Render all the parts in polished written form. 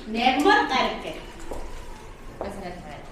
Нягмар гаргах. Басраад байна.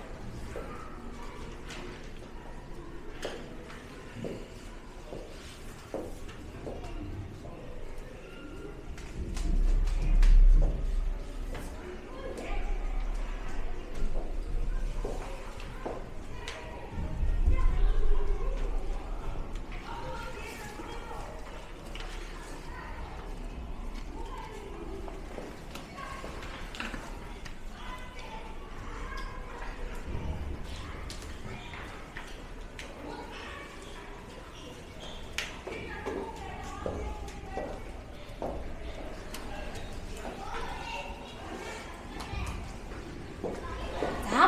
За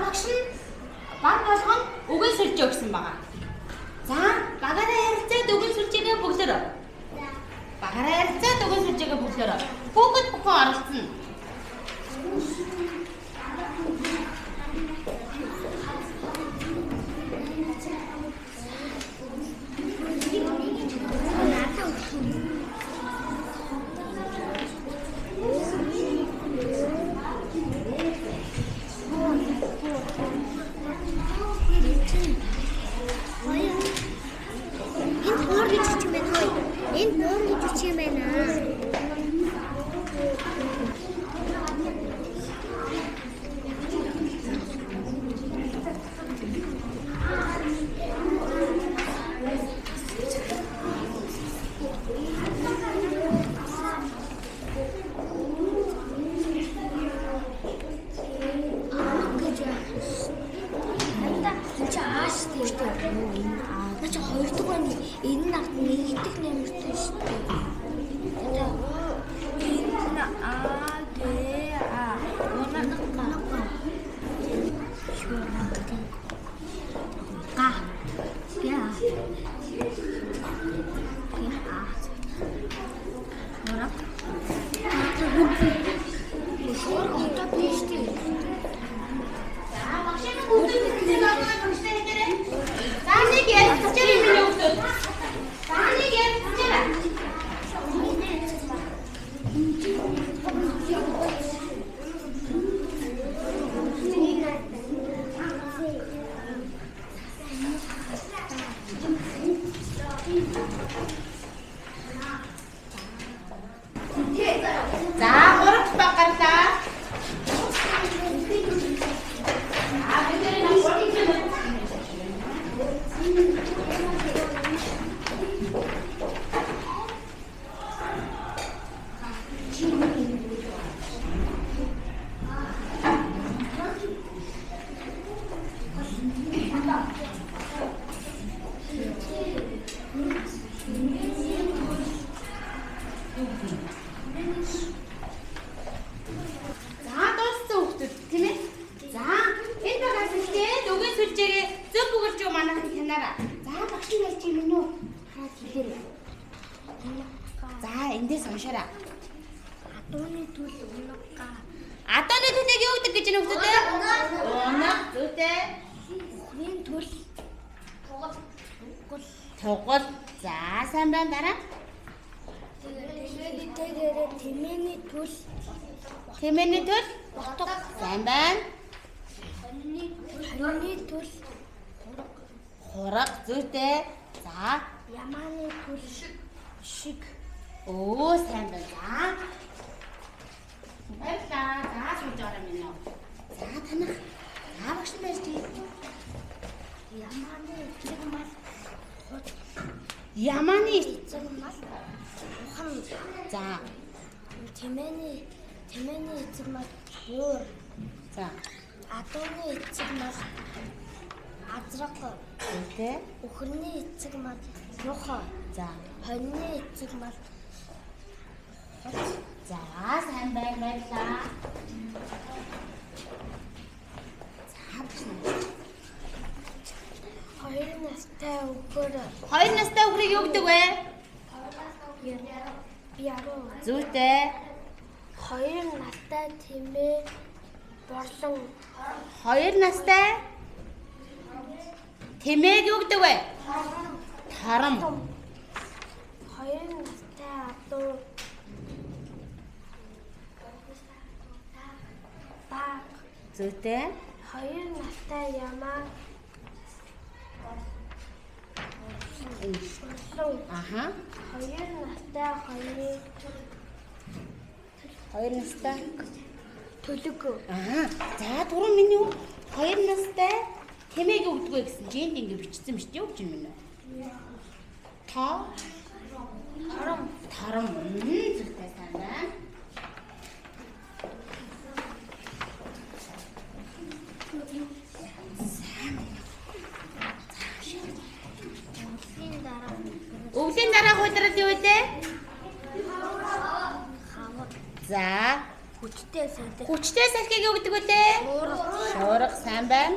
багш нь баг болгоно үгэн сүлжээ өгсөн байгаа. За багаараа ярилцаад үгэн сүлжээгээ бүглөрөө. Багаараа ярилцаад үгэн сүлжээгээ бүглөрөө. Бүгд бүхэн оролцсон. Энэ нөр гэж юм байна. Энэ нарт нэгдэх нэмэртэй шүү дээ. Энэ эндээс уншаарай. Адууны түл унага. Адууны төлийг юу гэдэг гэж нөхдөдөө? Унаг зүйтэй. Миний түл тугал. За сайн байна дараа. Тэгээд тэмээний түл. Тэмээний түл? Сайн байна. Хоньны түл. Хураг зүйтэй. За Ямааны түл шиг. Оо сайн байна. Баярлалаа. За сууж байгаа минь нөө. За танах. За багш нар чи. Ямааны эцэг мал. Ямааны эцэг мал. Ухан. За тэмээний эцэг мал. Өөр. за Адууны эцэг мал. Азраг. зүйтэй. Өхөрний эцэг мал. Нухаа. За Хоньны эцэг мал. за сайн баярлалаа. Хоёр настай өхөр. Хоёр настай өхрийг юу гэдэг вэ? Яруу. Зүйтэй. Хоёр настай тэмээ борлон. Хоёр настай тэмээг юу гэдэг вэ? Тарам. Хоёр настай адуу. Зүйтэй. Хоёр настай ямаа. Аха. Хоёр настай Хоёр настай. төлөг. Аа. За түрүү миний үг 2 настай тэмээг өгдөгөө гэсэн чинь ингэ бичсэн биш үү гэж минь. Тарам. Зүйтэй сайн байна. Өвлийн дараа хуйдрал юу вэ? За, Хүчтэй салхи. хүчтэй салхийг юу гэдэг вэ? Шуурга сайн байна.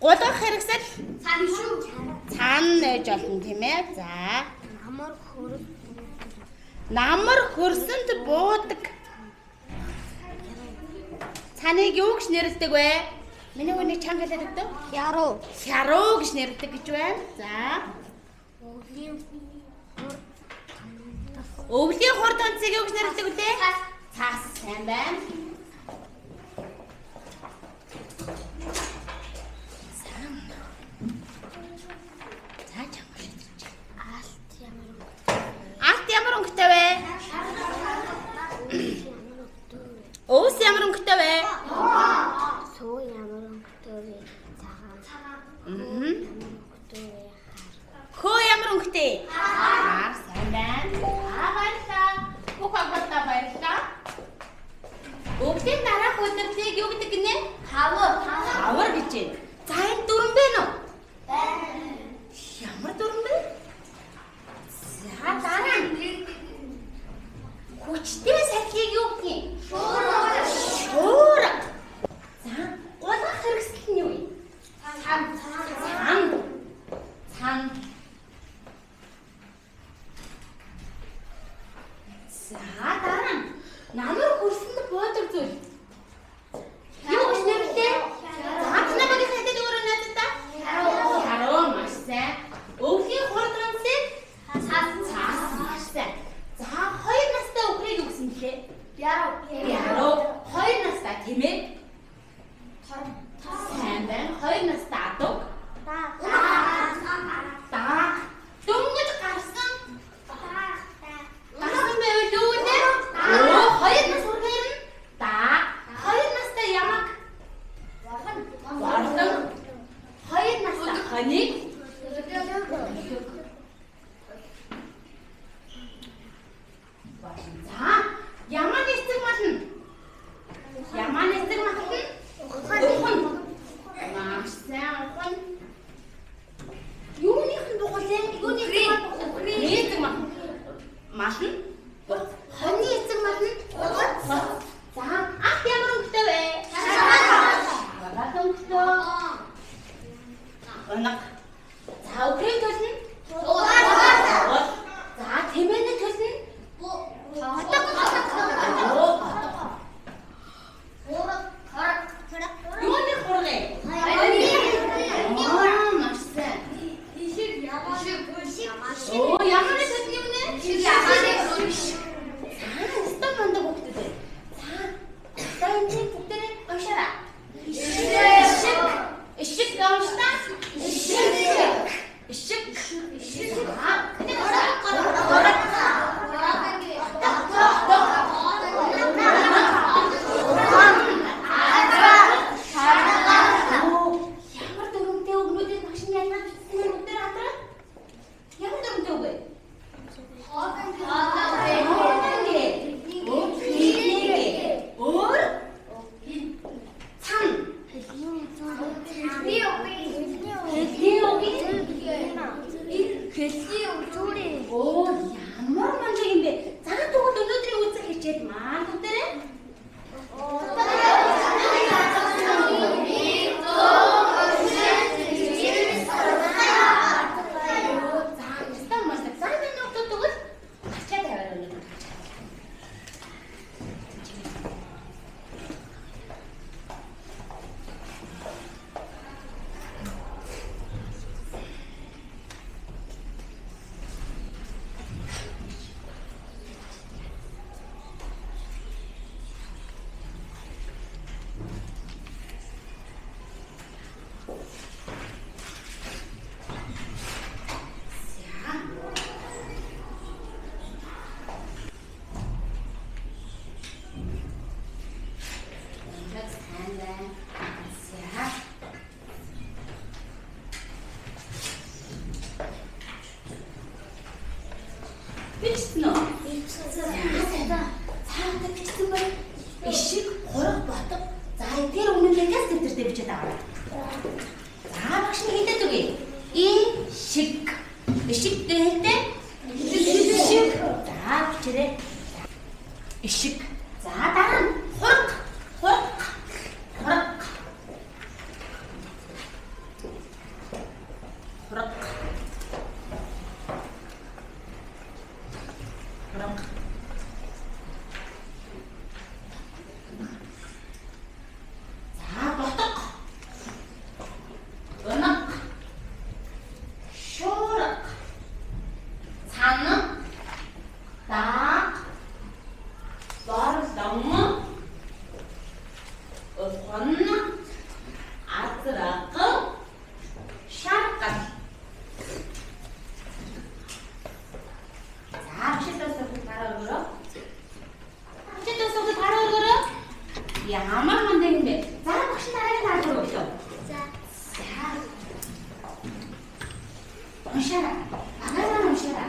Гулгах хэрэгсэл цан нээж олно тийм ээ. За, намар хөрсөнд буудаг. Цаныг юу гэж нэрлэдэг вэ? Миний үнийг чанга хэлээд өгдөө. Хяруу гэж нэрлэдэг гэж байна. За. Өвлийн хурд онцыг юу гэж нэрлэдэг вэ? Цаас сайн байна. За чамд шийдэж. Алт ямар өнгөтэй вэ? Өвс ямар өнгөтэй вэ? Суу ямар өнгөтэй вэ? Хөө ямар өнгөтэй? Хаар сайн байна. Баярлалаа. Бүх агуулгаа баярлалаа. Өвлийн дараах удирдлыг юу гэдэг гинэ? Хавар гэж байна. За энэ дүрэн бэ нү? Ямар дүрэн бэ? За дараа нь хүчтэй салхийг юу гэдэг юм? Шуурга. За гулгах хэрэгсэл нь юу вэ? Цан. За дараа нь намар хөрсөнд буудаг зүйл. Юу гэж нэрлэлээ? Намайг хатад өөрөө надад та? Харуу маш сайн. Өвлийн хурд онцыг цаас маш сайн. За 2 настай өхрийг юу гэсэн бэлээ? Яруу. 2 настай тийм ээ? Сайн байна. 2 настай адуу. Дөнгөж гарсан. Гарсан байвал юу вэ? 2 нас хүргээр нь 2 настай ямаг. Вардан. 2 настай хониг. За, ямаа нэцэг мална. Ямаа нэцэг мална. Ухан. Маш сайн ухан. Юуных нь дугуулсан? Юуных нь нэцэг мална. Мална. Хоны эцэг мална. За, ах ямар өнгөтэй вэ? Шаргал өнгөтэй. Оног. За, өхрийн төлнө. За, тэмээний төлнө. Юуны хургай? Маш сайн. Оо, ямар нэг төлнө юм нэ? Бичсэн үү? Цаатаа бичсэн бай. Ишиг, хураг, ботго. За тэр өмнөдөөс төвдөртэй бичээд аваа. За багш нь хэлээд үгүй. Ишиг. Ишигтэй хэлтэй. Ишиг. За бичээрэй. Ишиг. За дараа нь хураг. Хураг. Хураг. Хураг. Хураг. За ботго. Өнөг. Шуурга. Цанаг. Дааг. Борлон. Ухонно. Азраг. Шаргал. За хичээлээс гараа өргөрөө. Хичээлээс гараа өргөрөө. Ямар мандаа юм бэ? За багш нарыг харж өгөө. За. Уншаа. Агаар уншаа.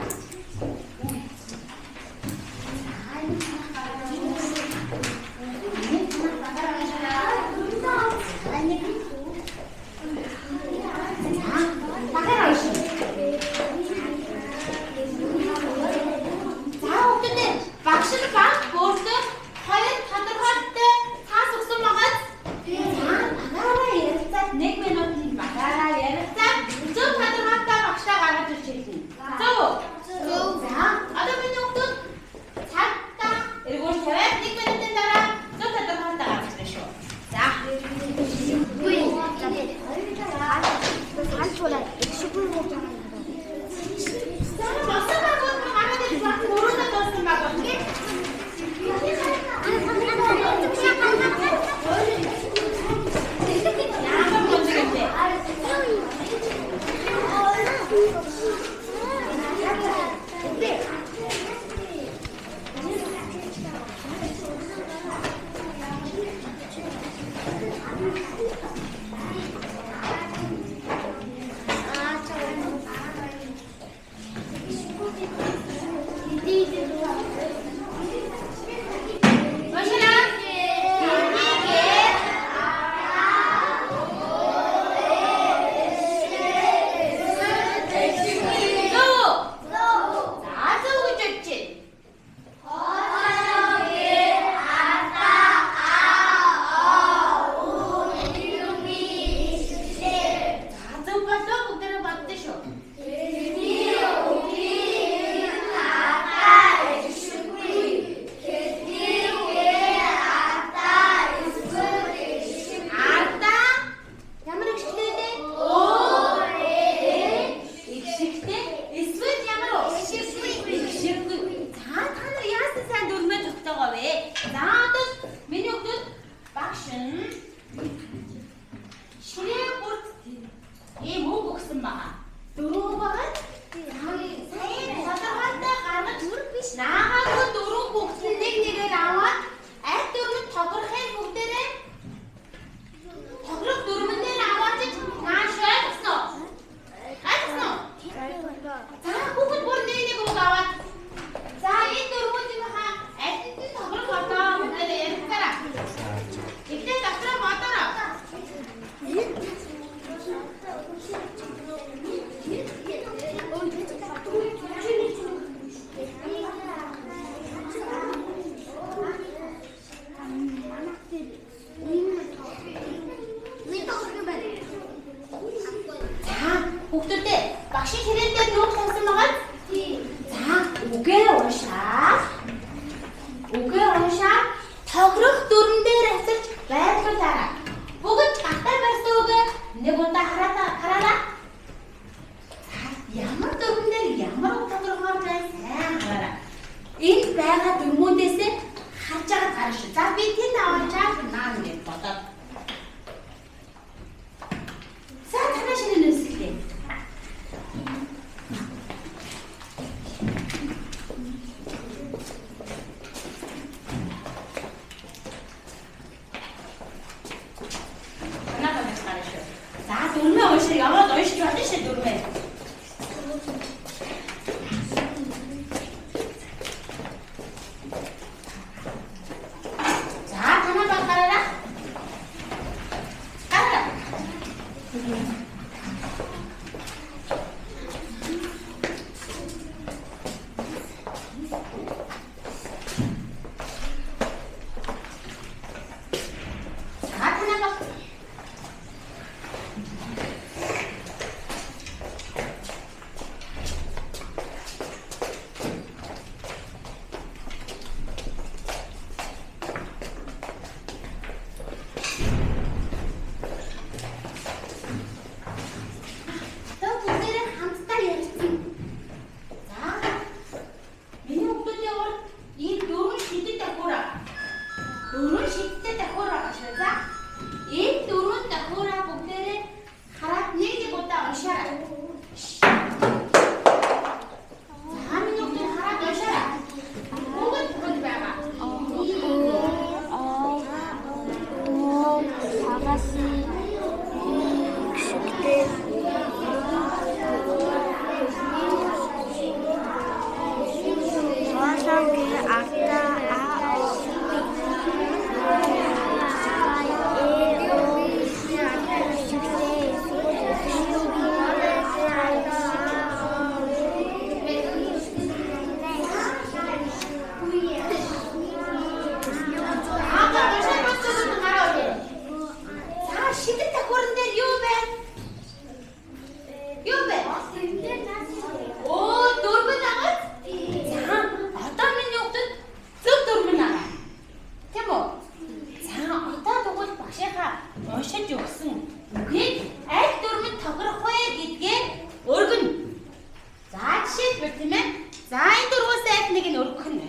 таныг нь өргөхнэ.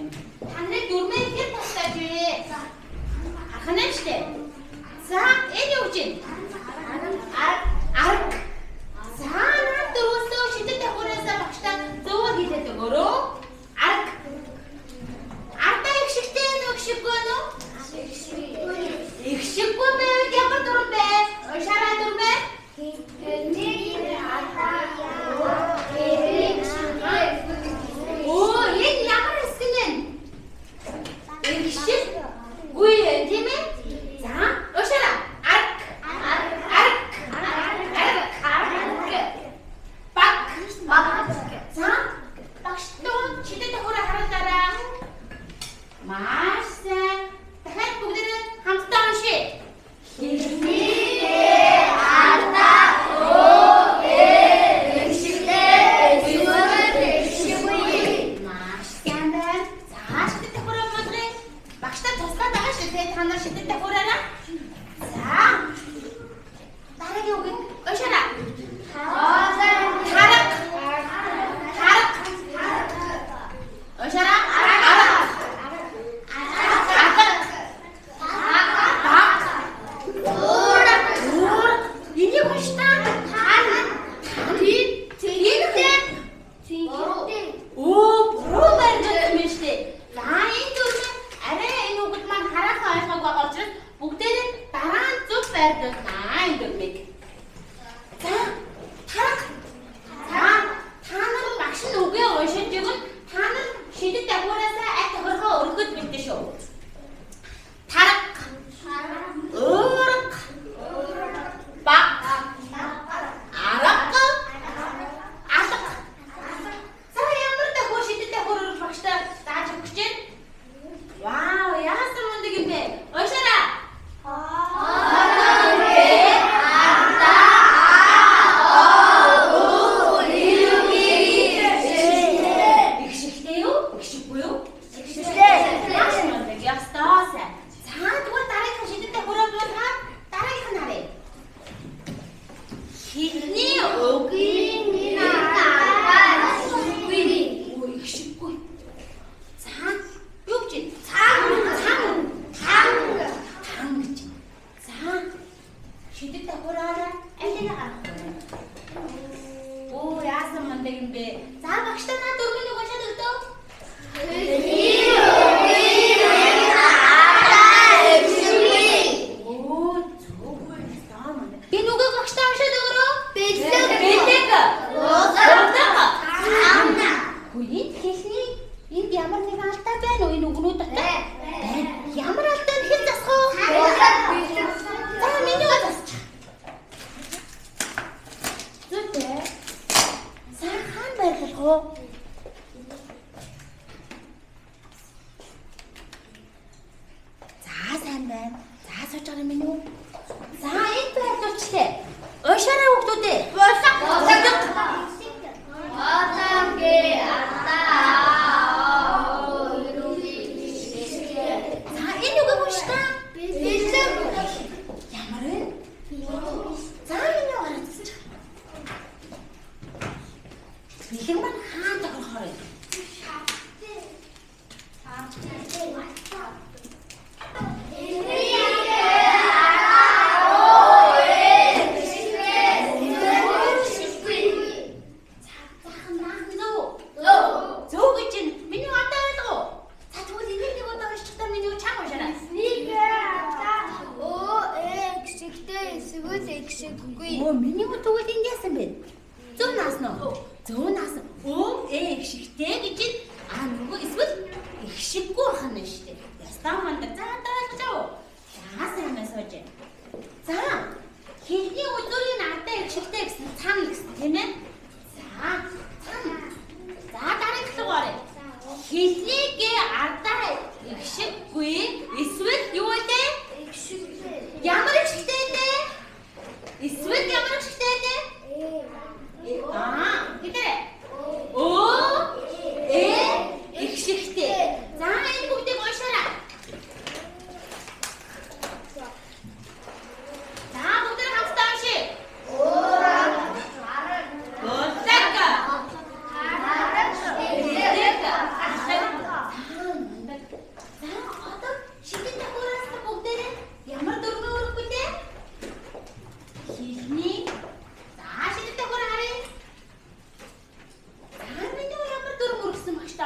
Та нарыг дөрмөө хэд тастаж вэ? Ахнаа штэ. За энэ юу чинь? Арк. За наад дөрвөөсөө шидэт давхраасаа багштаа зөвөр хэлээд өгөөрөө. Арк. Ардаа их шигтэй нэг шиггүй нөө? Их шиггүй байвал ямар дурм бэ? Шараа дурм бэ? Оо, энэ ямар хэсэг нь? Их шиггүй тийм ээ? За, ушаараа. Арк. Баг. За, багштаа шидэт давхраа харуулаарай. Маш сайн. Дахиад бүгдээ хамтдаа уншъя. Хилний ардаа оо экшигтэй эсвэл экшиггүй. Маш сайн байна. За шидэт давхраа бодлоо. Багштаа туслаад байгаа шүү дээ. Та нар шидэт давхраараа. За. Дараагийн үг уншаарай. Харак. Уншаарай.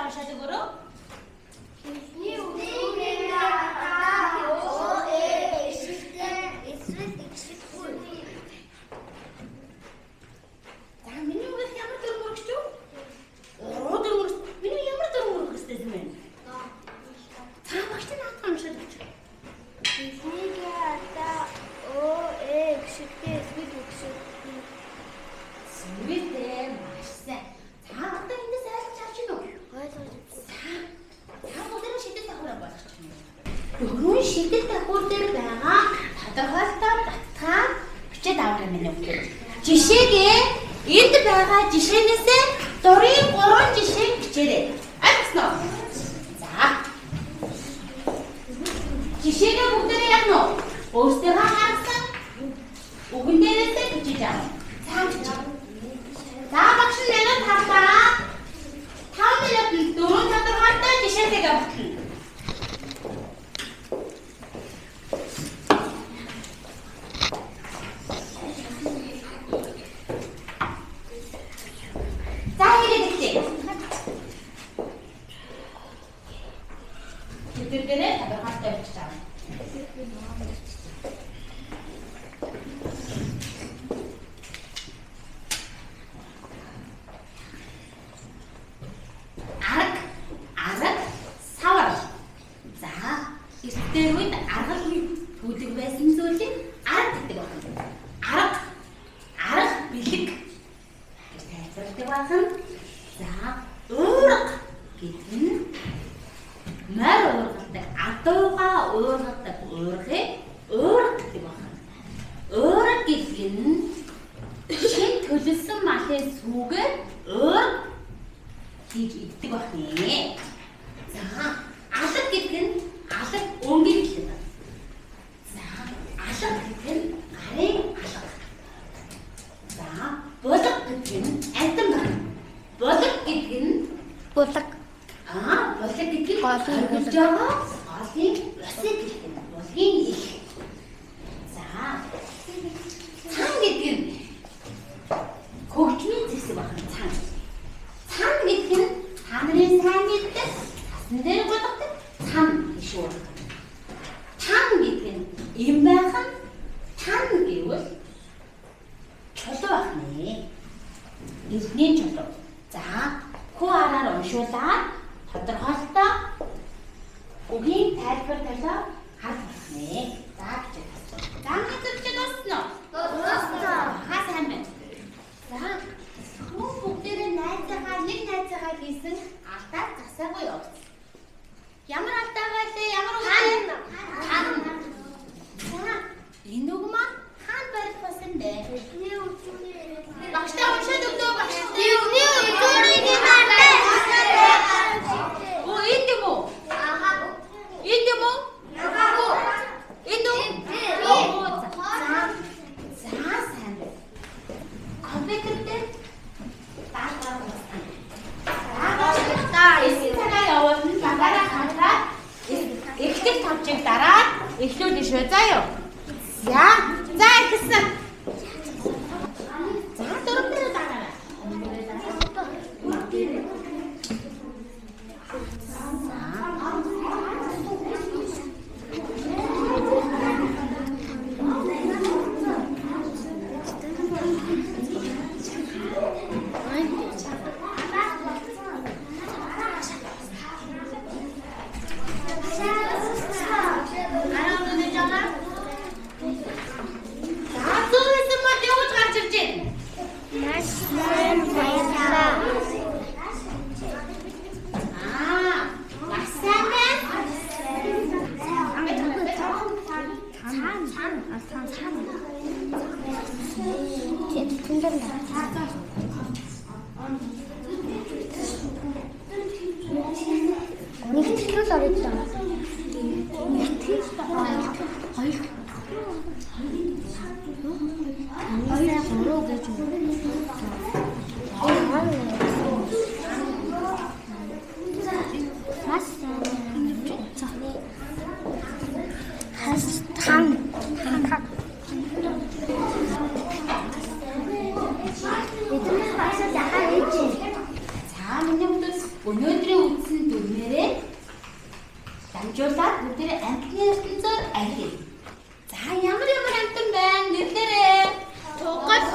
уншаад өгөөрэй. Бидний үгийн гадаа ОЭ эсвэлтэй ихшиггүй. За миний үгээс ямар дүр мөрөгч юу? Дүр мөрөгч. Миний ямар дүр мөрөх хэвчтэй юм бэ? Та багш наадах уншаад өгч. Бидний гадаа ОЭ ихшигтэй эсвэлтэй. Сүртэй маш сайн. За одоо эндээс айлж авч гинөө. Та бүгдээ шидэл давхраа болгоч юм. Дөрвөн шидэл давхар дээр байгаа тодорхойлолтой баталгаа бичээд авах юм байна. Жишээгээ энд байгаа жишээнээсээ дурын 3 жишээг бичээрэй. Альцно. За. Жишээгээ бүгдээ яг нь өөрсдөө харсан үгэн дээрээсээ бичиж авах. За бичиж. За багш минут харлаа. 5 минут дөрөв тодорхойлолтой жишээтэйг батлана. За хийлээ. Тэдгээрээ тодорхойлолтой бичиж авах. Арга, савар. За, эртний үед арга түүдэг байсан зүйлийг арга гэдэг байна. Арга бэлэг гэж тайлбарладаг байна. За, уурга гэдэг нь мар уургадаг, адууга уургадаг уургыг уурга гэдэг байна. Уурга гэдэг нь шин төлөвсөн малын сүгээр уурга хийж иддэг байна. За, алга гэдэг нь алга өнгийн хэлдэг байна. За, алга гэдэг нь гарын алга. За, булга гэдэг нь антан байна. Булга гэдэг нь булга гэдэг нь голын булж байгаа голын усыг хэлдэг. Булгийн их. За, цан гэдэг нь хөгжмийн зэвсэг байна. Цан гэдэг нь хамрын сайн мэддэг, тасн дээр болгодог цан гэж үү. Тан гэдэг нь юм байх нь тан гэвэл чулуу байх нэ. Эрдний чулуу. За, хүү араар уншуулаад тодорхойлолтой үгийн тайлбар талаар харах нэ. За гэж байна. За мэдээж дуусна уу? Дуусна. Хаа сайн байна. За, бүгдээрээ найзаагаа нэг найзаагаа хийсэн алдаа засаагүй явуулсан. Ямар алдаагаа лээ? Ямар үгүй? Хан. За, энэ үг маань хаан барих болсон бэ? Багштай уншаад өгдөө багш. Бидний өдрийн гадаа. Оо, энэ юм уу? Энэ юм уу? Энэ үү? За, сайн байна. Компьютер дээр явуулна. Багаараа хандраад эхлэх тавчиг дараад эхлүүлнэ шүү. За юу. За ихсэн. За дөрөв дээр дараарай. өнөөдрийн үндсэн дүрмээрээ дамжуулаад бүгдээрээ амтны ертөнцөөр архив. За ямар амтан байна? Нэрлээрээ. Тугас.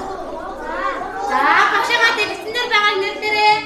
За багшаагаа дэлгэсэн дээр байгаа нэрлээрээ.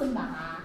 өгсөн байгаа.